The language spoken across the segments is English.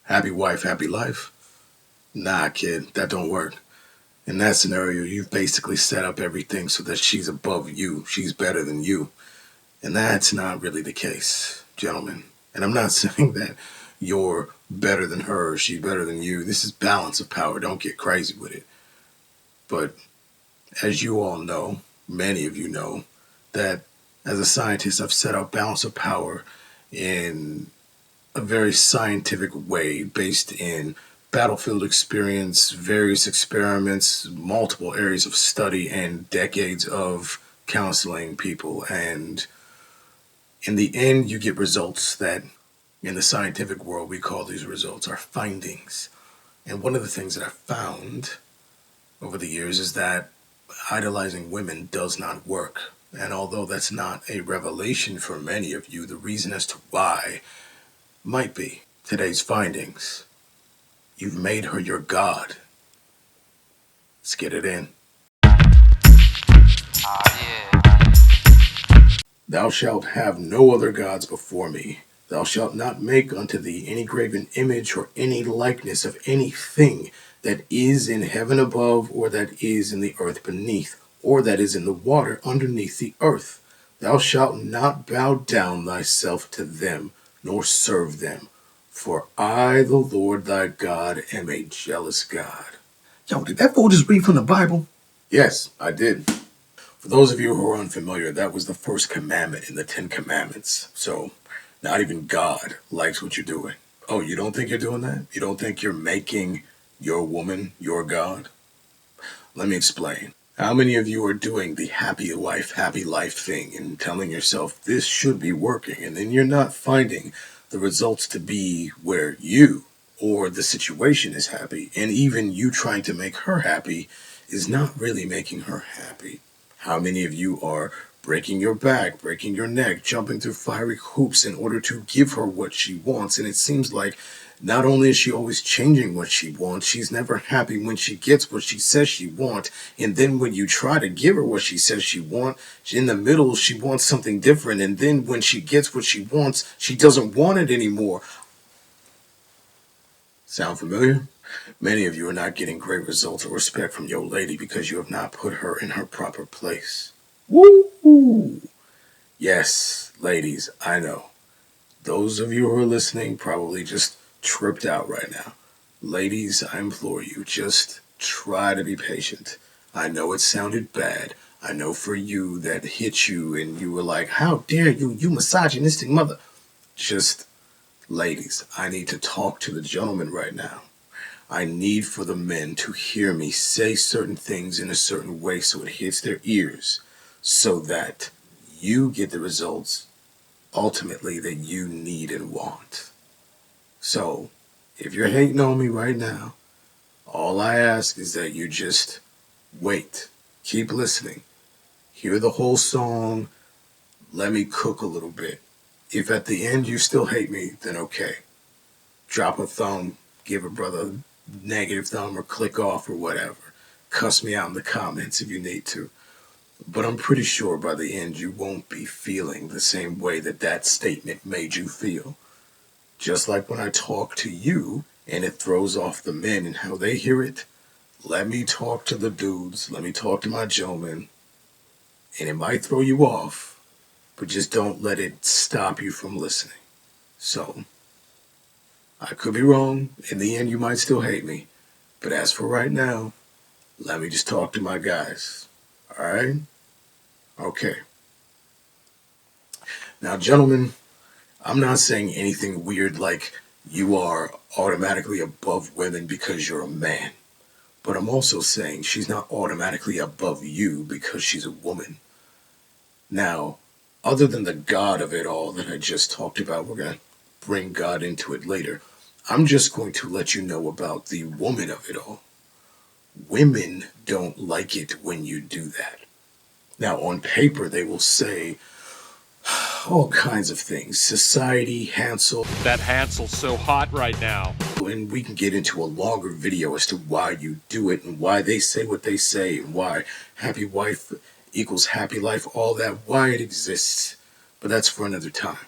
Happy wife, happy life. Nah, kid, that don't work. In that scenario, you've basically set up everything so that she's above you. She's better than you. And that's not really the case, gentlemen. And I'm not saying that you're better than her or she's better than you. This is balance of power. Don't get crazy with it. But as you all know, many of you know, that as a scientist, I've set out balance of power in a very scientific way based in battlefield experience, various experiments, multiple areas of study, and decades of counseling people. And in the end, you get results that in the scientific world, we call these results our findings. And one of the things that I found over the years is that idolizing women does not work. And although that's not a revelation for many of you, the reason as to why might be today's findings. You've made her your God. Let's get it in. Thou shalt have no other gods before me. Thou shalt not make unto thee any graven image or any likeness of anything that is in heaven above, or that is in the earth beneath, or that is in the water underneath the earth. Thou shalt not bow down thyself to them, nor serve them. For I, the Lord thy God, am a jealous God. Yo, did that fool just read from the Bible? Yes, I did. For those of you who are unfamiliar, that was the first commandment in the 10 Commandments. So, not even God likes what you're doing. Oh, you don't think you're doing that? You don't think you're making your woman your God? Let me explain. How many of you are doing the happy wife, happy life thing and telling yourself this should be working, and then you're not finding the results to be where you or the situation is happy, and even you trying to make her happy is not really making her happy? How many of you are breaking your back, breaking your neck, jumping through fiery hoops in order to give her what she wants? And it seems like not only is she always changing what she wants, she's never happy when she gets what she says she wants. And then when you try to give her what she says she wants, in the middle, she wants something different. And then when she gets what she wants, she doesn't want it anymore. Sound familiar? Many of you are not getting great results or respect from your lady because you have not put her in her proper place. Woo! Yes, ladies, I know. Those of you who are listening probably just tripped out right now. Ladies, I implore you, just try to be patient. I know it sounded bad. I know for you that hit you and you were like, how dare you, you misogynistic mother. Just, ladies, I need to talk to the gentleman right now. I need for the men to hear me say certain things in a certain way so it hits their ears, so that you get the results ultimately that you need and want. So, if you're hating on me right now, all I ask is that you just wait, keep listening, hear the whole song, let me cook a little bit. If at the end you still hate me, then okay. Drop a thumb, give a brother a negative thumb, or click off or whatever. Cuss me out in the comments if you need to. But I'm pretty sure by the end you won't be feeling the same way that that statement made you feel. Just like when I talk to you and it throws off the men and how they hear it, let me talk to the dudes, let me talk to my gentlemen, and it might throw you off, but just don't let it stop you from listening. So, I could be wrong. In the end, you might still hate me. But as for right now, let me just talk to my guys. Alright? Okay. Now, gentlemen, I'm not saying anything weird like you are automatically above women because you're a man. But I'm also saying she's not automatically above you because she's a woman. Now, other than the God of it all that I just talked about, we're going to bring God into it later. I'm just going to let you know about the woman of it all. Women don't like it when you do that. Now, on paper, they will say all kinds of things. Society, Hansel. That Hansel's so hot right now. And we can get into a longer video as to why you do it and why they say what they say and why happy wife equals happy life, all that, why it exists. But that's for another time.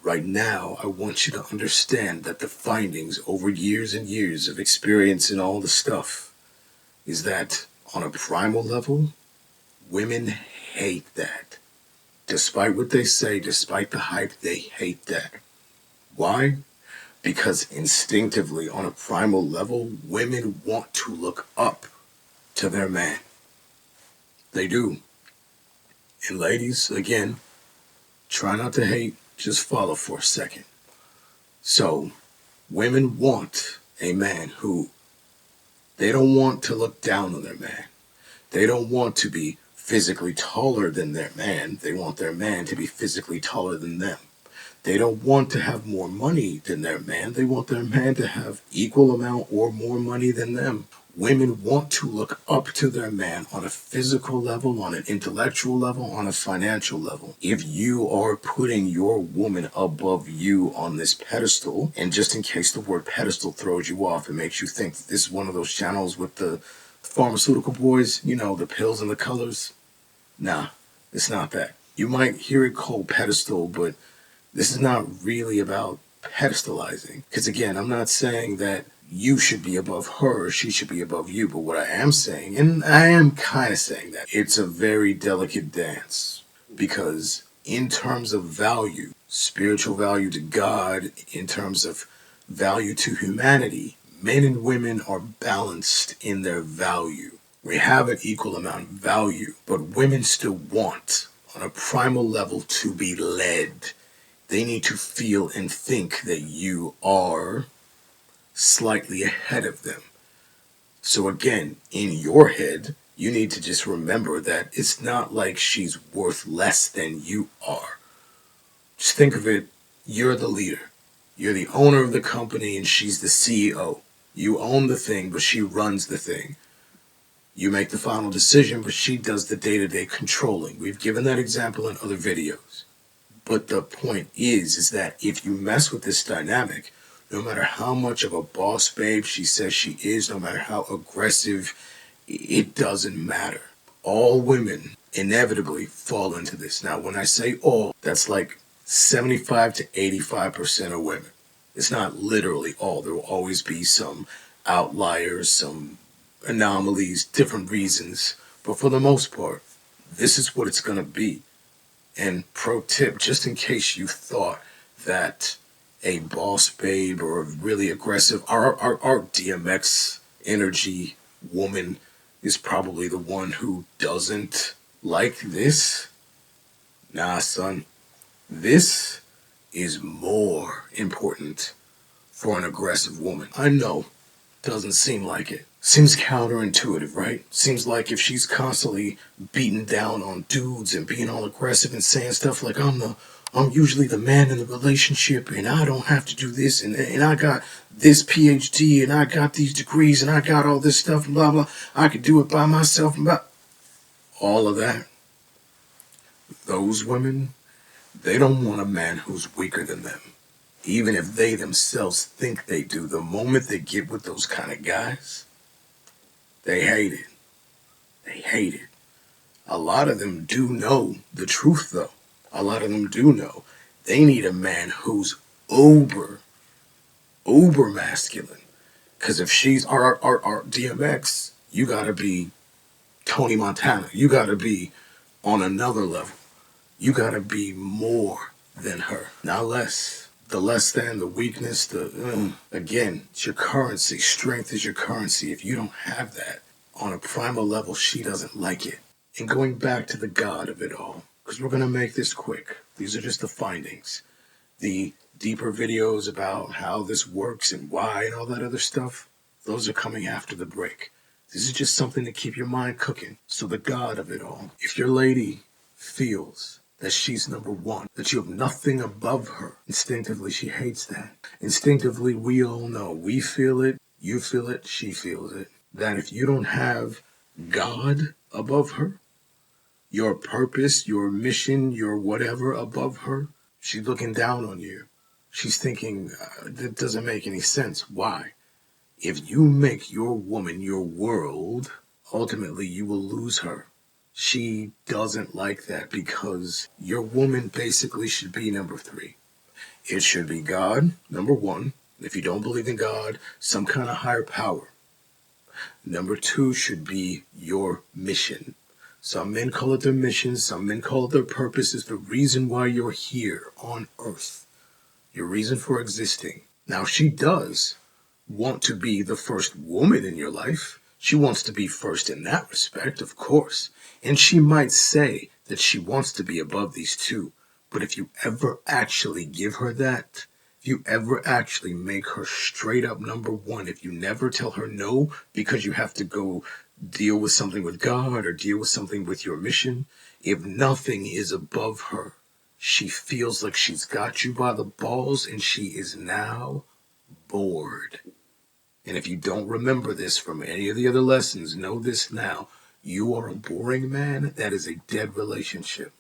Right now, I want you to understand that the findings over years and years of experience and all the stuff is that on a primal level, women hate that. Despite what they say, despite the hype, they hate that. Why? Because instinctively, on a primal level, women want to look up to their man. They do. And ladies, again, try not to hate, just follow for a second. So, women want a man who they don't want to look down on their man. They don't want to be physically taller than their man. They want their man to be physically taller than them. They don't want to have more money than their man. They want their man to have equal amount or more money than them. Women want to look up to their man on a physical level, on an intellectual level, on a financial level. If you are putting your woman above you on this pedestal, and just in case the word pedestal throws you off and makes you think that this is one of those channels with the pharmaceutical boys, you know, the pills and the colors. Nah, it's not that. You might hear it called pedestal, but this is not really about pedestalizing. Because again, I'm not saying that you should be above her or she should be above you. But what I am saying, and I am kind of saying that, it's a very delicate dance. Because in terms of value, spiritual value to God, in terms of value to humanity, men and women are balanced in their value. We have an equal amount of value, but women still want, on a primal level, to be led. They need to feel and think that you are slightly ahead of them. So again, in your head, you need to just remember that it's not like she's worth less than you are. Just think of it, you're the leader. You're the owner of the company and she's the CEO. You own the thing, but she runs the thing. You make the final decision, but she does the day-to-day controlling. We've given that example in other videos. But the point is that if you mess with this dynamic, no matter how much of a boss babe she says she is, no matter how aggressive, it doesn't matter. All women inevitably fall into this. Now, when I say all, that's like 75 to 85% of women. It's not literally all. There will always be some outliers, some anomalies, different reasons. But for the most part, this is what it's going to be. And pro tip, just in case you thought that a boss babe or a really aggressive, our DMX energy woman is probably the one who doesn't like this. Nah, son. This is more important for an aggressive woman. I know. Doesn't seem like it. Seems counterintuitive, right? Seems like if she's constantly beating down on dudes and being all aggressive and saying stuff like I'm usually the man in the relationship and I don't have to do this and I got this PhD and I got these degrees and I got all this stuff and blah blah. I could do it by myself and blah. All of that. Those women, they don't want a man who's weaker than them. Even if they themselves think they do, the moment they get with those kind of guys, they hate it. They hate it. A lot of them do know the truth, though. A lot of them do know. They need a man who's uber masculine. Because if she's our DMX, you gotta be Tony Montana. You gotta be on another level. You gotta be more than her, not less. The less than, the weakness, again, it's your currency. Strength is your currency. If you don't have that on a primal level, she doesn't like it. And going back to the God of it all, because we're going to make this quick. These are just the findings. The deeper videos about how this works and why and all that other stuff, those are coming after the break. This is just something to keep your mind cooking. So the God of it all, if your lady feels that she's number one, that you have nothing above her, instinctively she hates that. Instinctively, we all know. We feel it, you feel it, she feels it. That if you don't have God above her, your purpose, your mission, your whatever above her, she's looking down on you. She's thinking, that doesn't make any sense. Why? If you make your woman your world, ultimately you will lose her. She doesn't like that because your woman basically should be number three. It should be God, number one. If you don't believe in God, some kind of higher power. Number two should be your mission. Some men call it their mission, some men call it their purpose. Is the reason why you're here on earth. Your reason for existing. Now, she does want to be the first woman in your life. She wants to be first in that respect, of course. And she might say that she wants to be above these two. But if you ever actually give her that, if you ever actually make her straight up number one, if you never tell her no because you have to go deal with something with God or deal with something with your mission, if nothing is above her, she feels like she's got you by the balls and she is now bored. And if you don't remember this from any of the other lessons, know this now. You are a boring man. That is a dead relationship.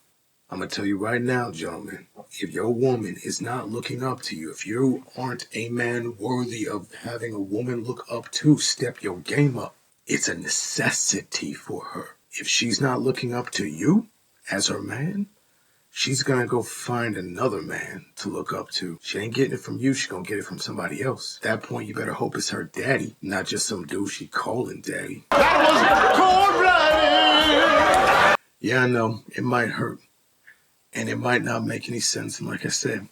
I'm going to tell you right now, gentlemen, if your woman is not looking up to you, if you aren't a man worthy of having a woman look up to, step your game up. It's a necessity for her. If she's not looking up to you as her man, she's going to go find another man to look up to. She ain't getting it from you. She's going to get it from somebody else. At that point, you better hope it's her daddy, not just some dude she calling daddy. That was cold-blooded! Yeah, I know. It might hurt. And it might not make any sense. And like I said,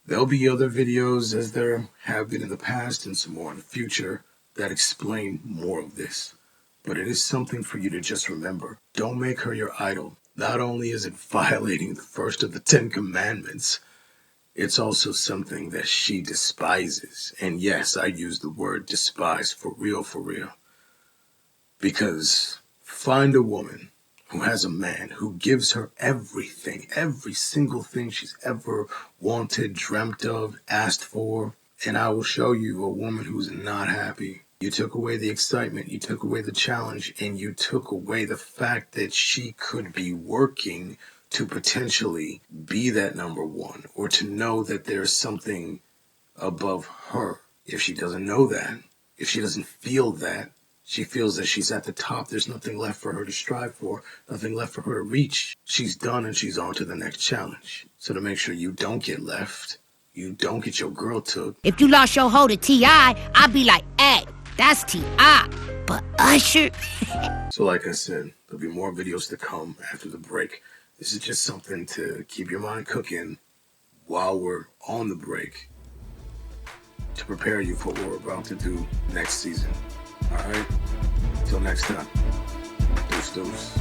there'll be other videos, as there have been in the past and some more in the future, that explain more of this. But it is something for you to just remember. Don't make her your idol. Not only is it violating the first of the 10 Commandments, it's also something that she despises. And yes, I use the word despise for real, because find a woman who has a man who gives her everything, every single thing she's ever wanted, dreamt of, asked for, and I will show you a woman who's not happy. You took away the excitement, you took away the challenge, and you took away the fact that she could be working to potentially be that number one, or to know that there's something above her. If she doesn't know that, if she doesn't feel that, she feels that she's at the top, there's nothing left for her to strive for, nothing left for her to reach. She's done and she's on to the next challenge. So to make sure you don't get left, you don't get your girl took. If you lost your hoe to T.I., I'd be like, hey, that's T.I., but Usher. So like I said, there'll be more videos to come after the break. This is just something to keep your mind cooking while we're on the break, to prepare you for what we're about to do next season. All right? Until next time. Deuce.